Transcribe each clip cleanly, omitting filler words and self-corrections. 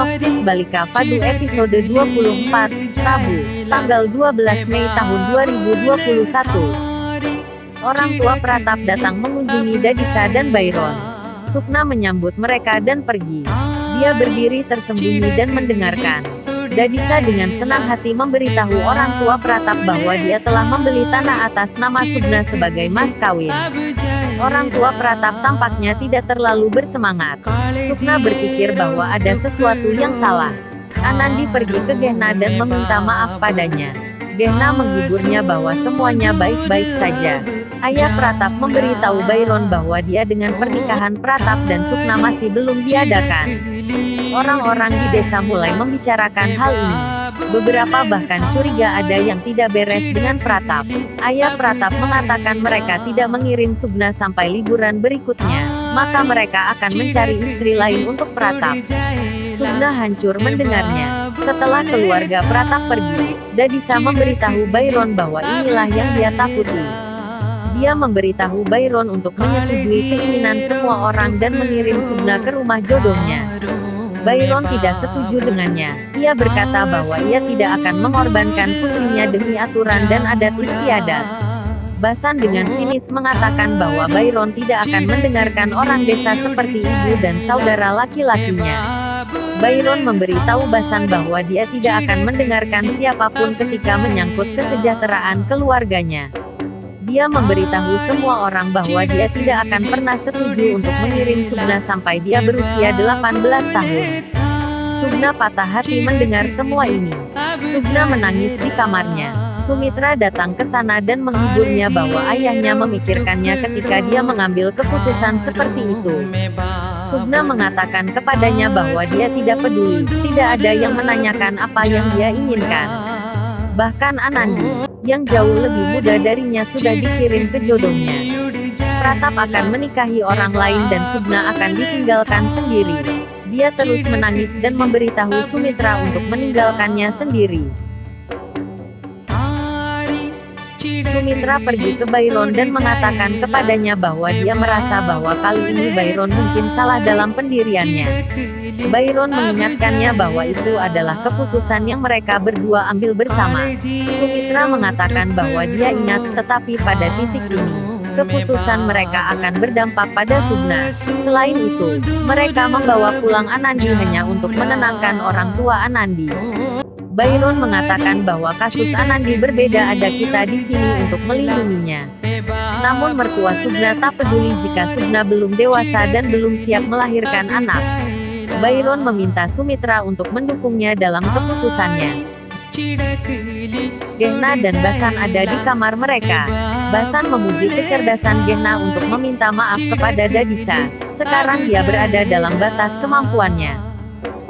Sinopsis Balika Padu episode 24, Rabu, tanggal 12 Mei tahun 2021. Orang tua Pratap datang mengunjungi Dadisa dan Byron. Sukna menyambut mereka dan pergi. Dia berdiri tersembunyi dan mendengarkan. Dadisa dengan senang hati memberitahu orang tua Pratap bahwa dia telah membeli tanah atas nama Sukna sebagai mas kawin. Orang tua Pratap tampaknya tidak terlalu bersemangat. Sukna berpikir bahwa ada sesuatu yang salah. Anandi pergi ke Gehna dan meminta maaf padanya. Gehna menghiburnya bahwa semuanya baik-baik saja. Ayah Pratap memberitahu Byron bahwa dia dengan pernikahan Pratap dan Sukna masih belum diadakan. Orang-orang di desa mulai membicarakan hal ini. Beberapa bahkan curiga ada yang tidak beres dengan Pratap. Ayah Pratap mengatakan mereka tidak mengirim Sukna sampai liburan berikutnya, maka mereka akan mencari istri lain untuk Pratap. Sukna hancur mendengarnya. Setelah keluarga Pratap pergi, Dadisa memberitahu Byron bahwa inilah yang dia takuti. Dia memberitahu Byron untuk menyetujui keinginan semua orang dan mengirim Sukna ke rumah jodohnya. Byron tidak setuju dengannya. Ia berkata bahwa ia tidak akan mengorbankan putrinya demi aturan dan adat istiadat. Basan dengan sinis mengatakan bahwa Byron tidak akan mendengarkan orang desa seperti ibu dan saudara laki-lakinya. Byron memberitahu Basan bahwa dia tidak akan mendengarkan siapapun ketika menyangkut kesejahteraan keluarganya. Dia memberitahu semua orang bahwa dia tidak akan pernah setuju untuk mengirim Sukna sampai dia berusia 18 tahun. Sukna patah hati mendengar semua ini. Sukna menangis di kamarnya. Sumitra datang ke sana dan menghiburnya bahwa ayahnya memikirkannya ketika dia mengambil keputusan seperti itu. Sukna mengatakan kepadanya bahwa dia tidak peduli, tidak ada yang menanyakan apa yang dia inginkan. Bahkan Anandi, yang jauh lebih muda darinya sudah dikirim ke jodohnya. Pratap akan menikahi orang lain dan Sukna akan ditinggalkan sendiri. Dia terus menangis dan memberitahu Sumitra untuk meninggalkannya sendiri. Sumitra pergi ke Byron dan mengatakan kepadanya bahwa dia merasa bahwa kali ini Byron mungkin salah dalam pendiriannya. Byron mengingatkannya bahwa itu adalah keputusan yang mereka berdua ambil bersama. Sumitra mengatakan bahwa dia ingat, tetapi pada titik ini, keputusan mereka akan berdampak pada Sukna. Selain itu, mereka membawa pulang Anandi hanya untuk menenangkan orang tua Anandi. Byron mengatakan bahwa kasus Anandi berbeda, ada kita di sini untuk melindunginya. Namun mertua Sukna tak peduli jika Sukna belum dewasa dan belum siap melahirkan anak. Byron meminta Sumitra untuk mendukungnya dalam keputusannya. Gehna dan Basan ada di kamar mereka. Basan memuji kecerdasan Gehna untuk meminta maaf kepada Dadisa. Sekarang dia berada dalam batas kemampuannya.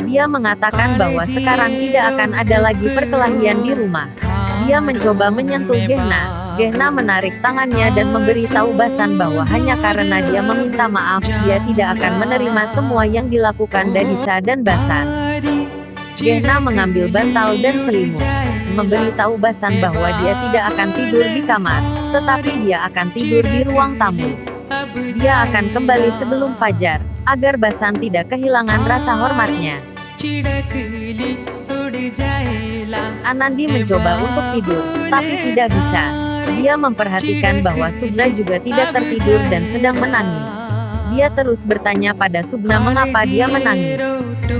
Dia mengatakan bahwa sekarang tidak akan ada lagi perkelahian di rumah. Dia mencoba menyentuh Gehna. Gehna menarik tangannya dan memberitahu Basan bahwa hanya karena dia meminta maaf, dia tidak akan menerima semua yang dilakukan Dadisa dan Basan. Gehna mengambil bantal dan selimut, memberitahu Basan bahwa dia tidak akan tidur di kamar, tetapi dia akan tidur di ruang tamu. Dia akan kembali sebelum fajar, agar Basan tidak kehilangan rasa hormatnya. Anandi mencoba untuk tidur, tapi tidak bisa. Dia memperhatikan bahwa Sukna juga tidak tertidur dan sedang menangis. Dia terus bertanya pada Sukna mengapa dia menangis.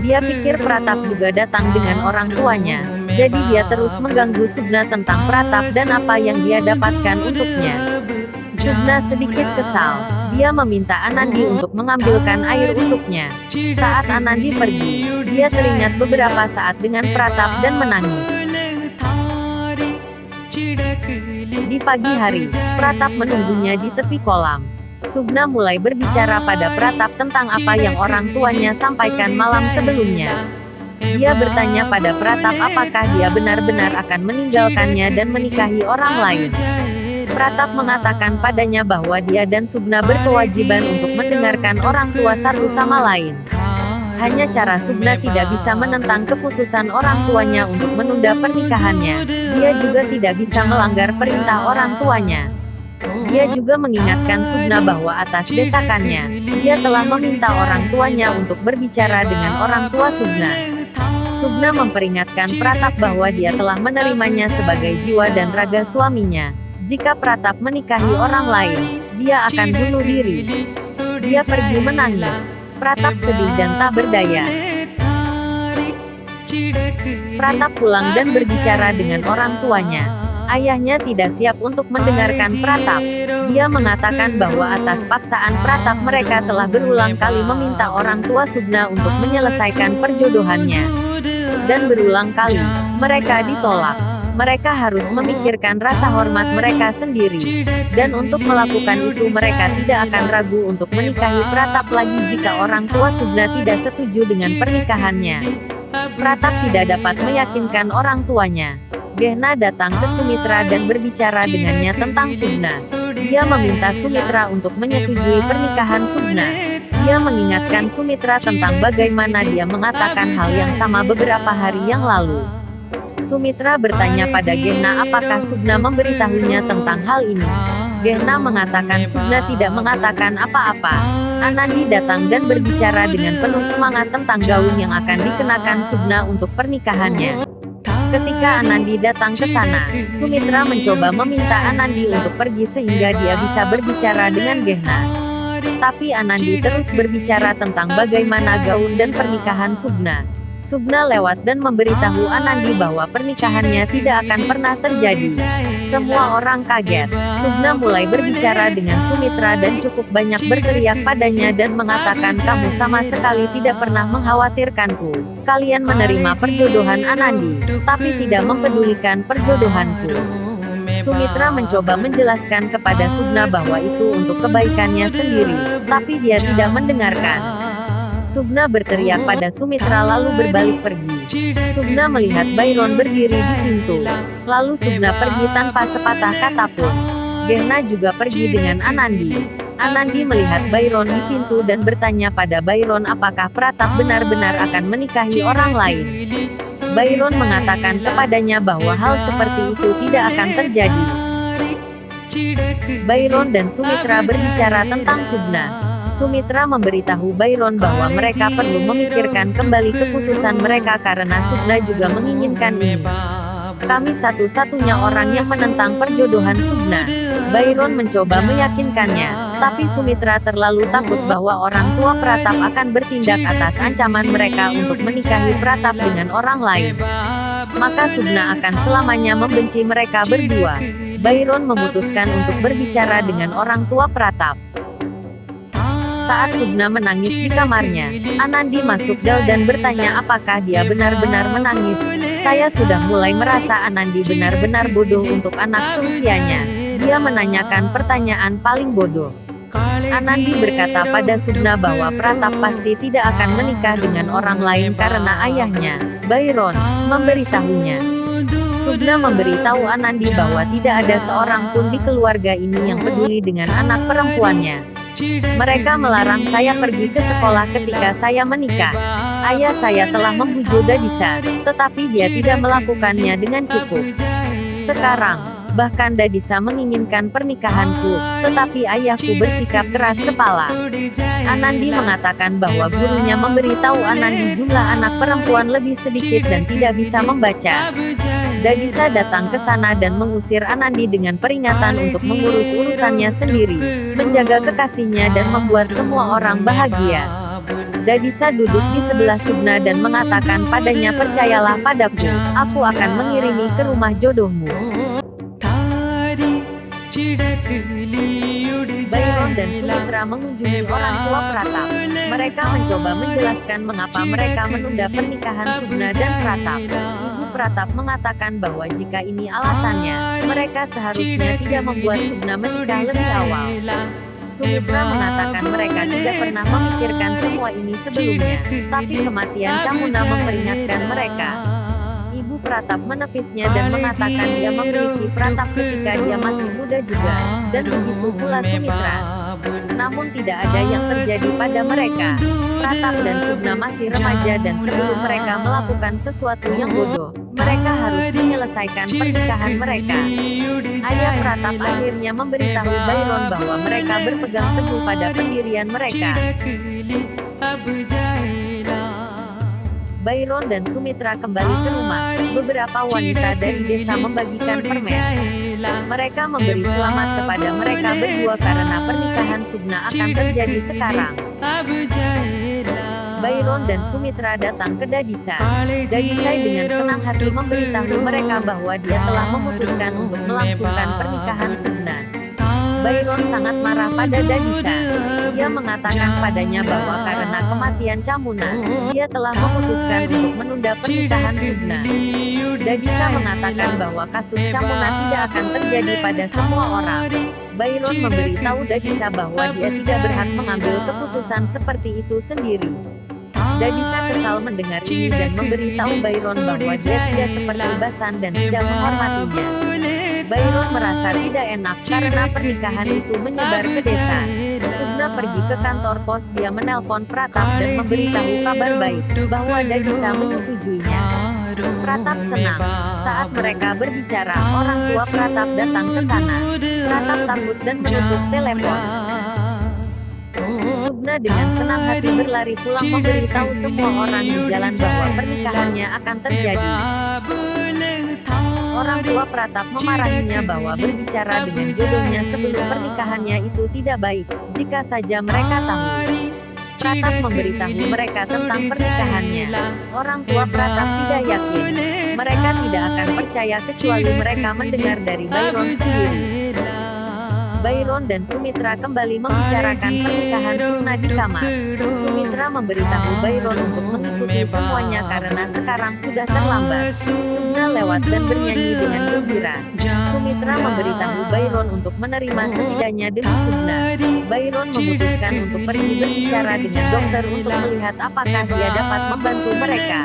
Dia pikir Pratap juga datang dengan orang tuanya. Jadi dia terus mengganggu Sukna tentang Pratap dan apa yang dia dapatkan untuknya. Sukna sedikit kesal. Dia meminta Anandi untuk mengambilkan air untuknya. Saat Anandi pergi, dia teringat beberapa saat dengan Pratap dan menangis. Di pagi hari, Pratap menunggunya di tepi kolam. Sukna mulai berbicara pada Pratap tentang apa yang orang tuanya sampaikan malam sebelumnya. Dia bertanya pada Pratap apakah dia benar-benar akan meninggalkannya dan menikahi orang lain. Pratap mengatakan padanya bahwa dia dan Sukna berkewajiban untuk mendengarkan orang tua satu sama lain. Hanya cara Sukna tidak bisa menentang keputusan orang tuanya untuk menunda pernikahannya. Dia juga tidak bisa melanggar perintah orang tuanya. Dia juga mengingatkan Sukna bahwa atas desakannya, dia telah meminta orang tuanya untuk berbicara dengan orang tua Sukna. Sugna memperingatkan Pratap bahwa dia telah menerimanya sebagai jiwa dan raga suaminya. Jika Pratap menikahi orang lain, dia akan bunuh diri. Dia pergi menangis. Pratap sedih dan tak berdaya. Pratap pulang dan berbicara dengan orang tuanya. Ayahnya tidak siap untuk mendengarkan Pratap. Dia mengatakan bahwa atas paksaan Pratap mereka telah berulang kali meminta orang tua Sugna untuk menyelesaikan perjodohannya. Dan berulang kali, mereka ditolak. Mereka harus memikirkan rasa hormat mereka sendiri. Dan untuk melakukan itu mereka tidak akan ragu untuk menikahi Pratap lagi jika orang tua Sugna tidak setuju dengan pernikahannya. Pratap tidak dapat meyakinkan orang tuanya. Gehna datang ke Sumitra dan berbicara dengannya tentang Sugna. Dia meminta Sumitra untuk menyetujui pernikahan Sugna. Dia mengingatkan Sumitra tentang bagaimana dia mengatakan hal yang sama beberapa hari yang lalu. Sumitra bertanya pada Gehna apakah Sugna memberitahunya tentang hal ini. Gehna mengatakan Sugna tidak mengatakan apa-apa. Anandi datang dan berbicara dengan penuh semangat tentang gaun yang akan dikenakan Sugna untuk pernikahannya. Ketika Anandi datang ke sana, Sumitra mencoba meminta Anandi untuk pergi sehingga dia bisa berbicara dengan Gehna. Tapi Anandi terus berbicara tentang bagaimana gaun dan pernikahan Sugna. Sugna lewat dan memberitahu Anandi bahwa pernikahannya tidak akan pernah terjadi. Semua orang kaget. Sugna mulai berbicara dengan Sumitra dan cukup banyak berteriak padanya dan mengatakan kamu sama sekali tidak pernah mengkhawatirkanku. Kalian menerima perjodohan Anandi, tapi tidak mempedulikan perjodohanku. Sumitra mencoba menjelaskan kepada Sugna bahwa itu untuk kebaikannya sendiri, tapi dia tidak mendengarkan. Sugna berteriak pada Sumitra lalu berbalik pergi. Sugna melihat Byron berdiri di pintu. Lalu Sugna pergi tanpa sepatah kata pun. Gehna juga pergi dengan Anandi. Anandi melihat Byron di pintu dan bertanya pada Byron apakah Pratap benar-benar akan menikahi orang lain. Byron mengatakan kepadanya bahwa hal seperti itu tidak akan terjadi. Byron dan Sumitra berbicara tentang Sugna. Sumitra memberitahu Byron bahwa mereka perlu memikirkan kembali keputusan mereka karena Sugna juga menginginkan ini. Kami satu-satunya orang yang menentang perjodohan Sugna. Byron mencoba meyakinkannya, tapi Sumitra terlalu takut bahwa orang tua Pratap akan bertindak atas ancaman mereka untuk menikahi Pratap dengan orang lain. Maka Sugna akan selamanya membenci mereka berdua. Byron memutuskan untuk berbicara dengan orang tua Pratap. Saat Sugna menangis di kamarnya, Anandi masuk dan bertanya apakah dia benar-benar menangis. Saya sudah mulai merasa Anandi benar-benar bodoh untuk anak seusianya. Dia menanyakan pertanyaan paling bodoh. Anandi berkata pada Sugna bahwa Pratap pasti tidak akan menikah dengan orang lain karena ayahnya, Byron, memberitahunya. Sugna memberitahu Anandi bahwa tidak ada seorang pun di keluarga ini yang peduli dengan anak perempuannya. Mereka melarang saya pergi ke sekolah ketika saya menikah. Ayah saya telah membujuk Dadisa, tetapi dia tidak melakukannya dengan cukup. Sekarang, bahkan Dadisa menginginkan pernikahanku, tetapi ayahku bersikap keras kepala. Anandi mengatakan bahwa gurunya memberitahu Anandi jumlah anak perempuan lebih sedikit dan tidak bisa membaca. Dadisa datang ke sana dan mengusir Anandi dengan peringatan untuk mengurus urusannya sendiri, menjaga kekasihnya dan membuat semua orang bahagia. Dadisa duduk di sebelah Sugna dan mengatakan padanya percayalah padaku, aku akan mengirimi ke rumah jodohmu. Byron dan Sumitra mengunjungi orang tua Pratap. Mereka mencoba menjelaskan mengapa mereka menunda pernikahan Sugna dan Pratap. Ibu Pratap mengatakan bahwa jika ini alasannya, mereka seharusnya tidak membuat Sugna menikah lebih awal. Sumitra mengatakan mereka tidak pernah memikirkan semua ini sebelumnya, tapi kematian Camuna memperingatkan mereka. Ibu Pratap menepisnya dan mengatakan dia memiliki Pratap ketika dia masih muda juga, dan begitu pula Sumitra. Namun tidak ada yang terjadi pada mereka. Pratap dan Sugna masih remaja dan sebelum mereka melakukan sesuatu yang bodoh, mereka harus menyelesaikan pernikahan mereka. Ayah Pratap akhirnya memberitahu Byron bahwa mereka berpegang teguh pada pendirian mereka. Byron dan Sumitra kembali ke rumah. Beberapa wanita dari desa membagikan permen. Mereka memberi selamat kepada mereka berdua karena pernikahan Sugna akan terjadi sekarang. Byron dan Sumitra datang ke Dadisai. Dadisai dengan senang hati memberitahu mereka bahwa dia telah memutuskan untuk melangsungkan pernikahan Sugna. Byron sangat marah pada Dadisai. Dia mengatakan padanya bahwa karena kematian Camuna, dia telah memutuskan untuk menunda pernikahan Sugna. Dadisai mengatakan bahwa kasus Camuna tidak akan terjadi pada semua orang. Byron memberitahu Dadisai bahwa dia tidak berhak mengambil keputusan seperti itu sendiri. Dadisai kesal mendengar ini dan memberitahu Byron bahwa dia tidak seperti Basan dan tidak menghormatinya. Byron merasa tidak enak karena pernikahan itu menyebar ke desa. Sugna pergi ke kantor pos, dia menelpon Pratap dan memberitahu kabar baik bahwa Dadisai menyetujuinya. Pratap senang. Saat mereka berbicara, orang tua Pratap datang ke sana. Pratap takut dan menutup telepon. Sugna dengan senang hati berlari pulang memberitahu semua orang di jalan bahwa pernikahannya akan terjadi. Orang tua Pratap memarahinya bahwa berbicara dengan jodohnya sebelum pernikahannya itu tidak baik, jika saja mereka tahu. Pratap memberitahu mereka tentang pernikahannya. Orang tua Pratap tidak yakin. Mereka tidak akan percaya kecuali mereka mendengar dari Byron sendiri. Byron dan Sumitra kembali membicarakan pernikahan Sugna di kamar. Sumitra memberitahu Byron untuk mengikuti semuanya karena sekarang sudah terlambat. Sugna lewat dan bernyanyi dengan gembira. Sumitra memberitahu Byron untuk menerima setidaknya demi Sugna. Byron memutuskan untuk pergi berbicara dengan dokter untuk melihat apakah dia dapat membantu mereka.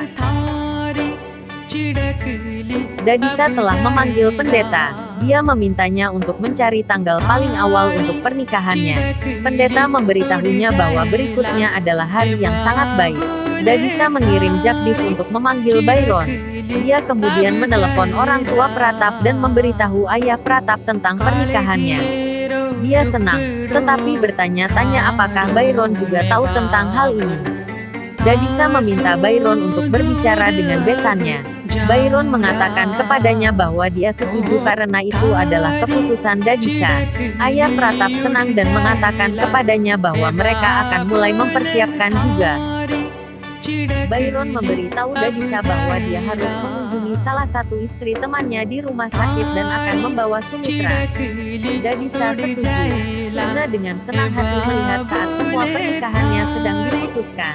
Dadisai telah memanggil pendeta. Dia memintanya untuk mencari tanggal paling awal untuk pernikahannya. Pendeta memberitahunya bahwa berikutnya adalah hari yang sangat baik. Dadisai mengirim Jagdish untuk memanggil Byron. Dia kemudian menelepon orang tua Pratap dan memberitahu ayah Pratap tentang pernikahannya. Dia senang, tetapi bertanya-tanya apakah Byron juga tahu tentang hal ini. Dadisai meminta Byron untuk berbicara dengan besannya. Byron mengatakan kepadanya bahwa dia setuju karena itu adalah keputusan Dadisai. Ayah Pratap senang dan mengatakan kepadanya bahwa mereka akan mulai mempersiapkan juga. Byron memberitahu Dadisai bahwa dia harus mengunjungi salah satu istri temannya di rumah sakit dan akan membawa Sumitra. Dadisai setuju. Sugna dengan senang hati melihat saat semua pernikahannya sedang diputuskan.